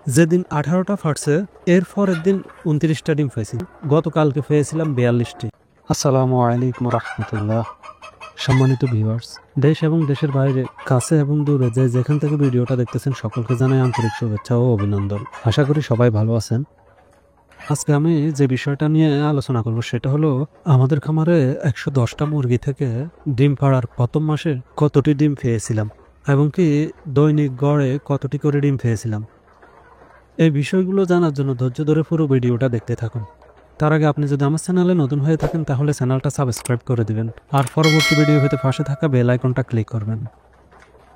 যেদিন 18টা ফাটছে এর পরের দিন 29টা ডিম পেয়েছি। গতকালকে পেয়েছিলাম 42টি। আসসালামু আলাইকুম রহমতুল্লাহ। সম্মানিত ভিউয়ার্স, দেশ এবং দেশের বাইরে, কাছে এবং দূরে যে যেখান থেকে ভিডিওটা দেখতেছেন সকলকে জানাই আন্তরিক শুভেচ্ছা ও অভিনন্দন। আশা করি সবাই ভালো আছেন। আজকে আমি যে বিষয়টা নিয়ে আলোচনা করব সেটা হলো আমাদের খামারে 110টা মুরগি থেকে ডিম পাড়ার প্রথম মাসে কতটি ডিম পেয়েছিলাম এবং কি দৈনিক গড়ে কতটি করে ডিম পেয়েছিলাম। এই বিষয়গুলো জানার জন্য ধৈর্য ধরে পুরো ভিডিওটা দেখতে থাকুন। তার আগে আপনি যদি আমার চ্যানেলে নতুন হয়ে থাকেন তাহলে চ্যানেলটা সাবস্ক্রাইব করে দিবেন আর পরবর্তী ভিডিও পেতে পাশে থাকা বেল আইকনটা ক্লিক করবেন।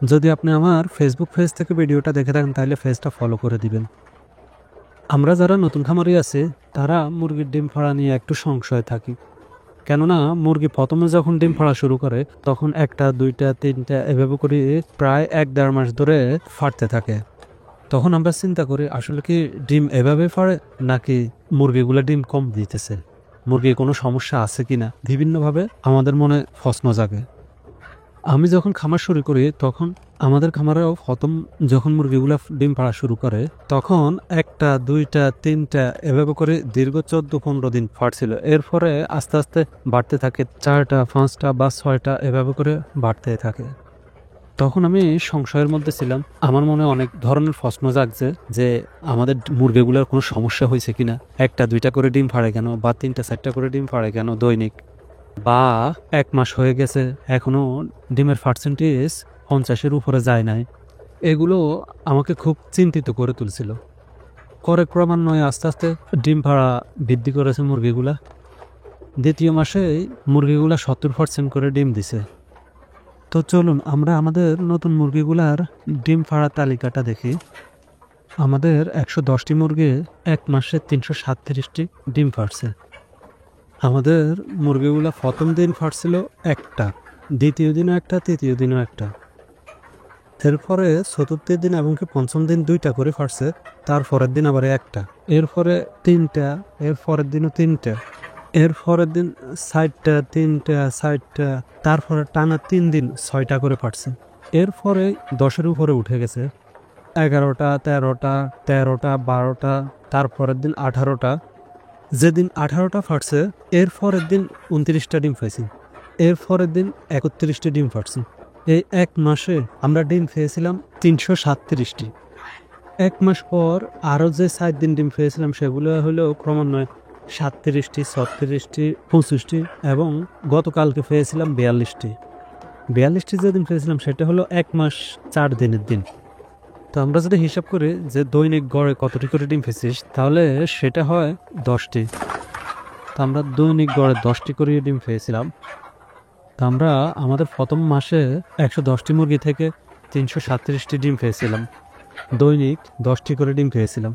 যদি আপনি আমার ফেসবুক পেজ থেকে ভিডিওটা দেখে থাকেন তাহলে পেজটা ফলো করে দিবেন। আমরা যারা নতুন খামারি আছে তারা মুরগির ডিম ফাড়া নিয়ে একটু সংশয় থাকি, কেননা মুরগি প্রথমে যখন ডিম ফাড়া শুরু করে তখন একটা, দুইটা, তিনটা এভাবে করে প্রায় 1-1.5 মাস ধরে ফাটতে থাকে। তখন আমরা চিন্তা করি আসলে কি ডিম এভাবে ফাড়ে নাকি মুরগিগুলো ডিম কম দিতেছে, মুরগির কোনো সমস্যা আছে কিনা, বিভিন্নভাবে আমাদের মনে প্রশ্ন জাগে। আমি যখন খামার শুরু করি তখন আমাদের খামারেও প্রথম যখন মুরগিগুলো ডিম পাড়া শুরু করে তখন একটা, দুইটা, তিনটা এভাবে করে দীর্ঘ 14-15 দিন ফাটছিল। এরপরে আস্তে আস্তে বাড়তে থাকে 4টা, 5টা বা 6টা এভাবে করে বাড়তে থাকে। তখন আমি সংশয়ের মধ্যে ছিলাম, আমার মনে অনেক ধরনের প্রশ্ন জাগছে যে আমাদের মুরগিগুলোর কোনো সমস্যা হয়েছে কিনা, একটা, দুইটা করে ডিম ফাড়ে কেন, বা 3টা, 4টা করে ডিম ফাড়ে কেন দৈনিক, বা 1 মাস হয়ে গেছে এখনো ডিমের পার্সেন্টেজ 50-এর উপরে যায় নাই। এগুলো আমাকে খুব চিন্তিত করে তুলছিল। ক্রমান্বয়ে আস্তে আস্তে ডিম ফাড়া বৃদ্ধি করেছে মুরগিগুলা। দ্বিতীয় মাসেই মুরগিগুলা 70% করে ডিম দিছে। তো চলুন আমরা আমাদের নতুন মুরগিগুলার ডিম ফাড়া তালিকাটা দেখি। আমাদের 110টি মুরগি 1 মাসে 337টি ডিম ফাটছে। আমাদের মুরগিগুলা প্রথম দিন ফাটছিল একটা, দ্বিতীয় দিনও একটা, তৃতীয় দিনও একটা। এরপরে চতুর্থ দিন এবং পঞ্চম দিন 2টা করে ফাটছে, তারপরের দিন আবার একটা, এরপরে 3টা, এর পরের দিনও 3টা, এর পরের দিন 60টা, 3টা, 60টা, তারপরে টানা 3 দিন 6টা করে ফাটছে। এরপরে 10-এর উপরে উঠে গেছে, 11টা, 13টা, 13টা, 12টা, তারপরের দিন 18টা। যেদিন 18টা ফাটছে এর পরের দিন 29টা ডিম পেয়েছি, এর পরের দিন 31টি ডিম ফাটছে। এই 1 মাসে আমরা ডিম পেয়েছিলাম 337টি। 1 মাস পর আরও যে 4 দিন ডিম পেয়েছিলাম সেগুলো হলো ক্রমান্বয়ে 37টি, 36টি, 25টি এবং গতকালকে পেয়েছিলাম 42টি। 42টি যেদিন পেয়েছিলাম সেটা হলো 1 মাস 4 দিনের দিন। তো আমরা যদি হিসাব করি যে দৈনিক গড়ে কতটি করে ডিম পেয়েছিস তাহলে সেটা হয় 10টি। তো আমরা দৈনিক গড়ে 10টি করে ডিম পেয়েছিলাম। তো আমরা আমাদের প্রথম মাসে 110টি মুরগি থেকে 337টি ডিম পেয়েছিলাম, দৈনিক 10টি করে ডিম পেয়েছিলাম।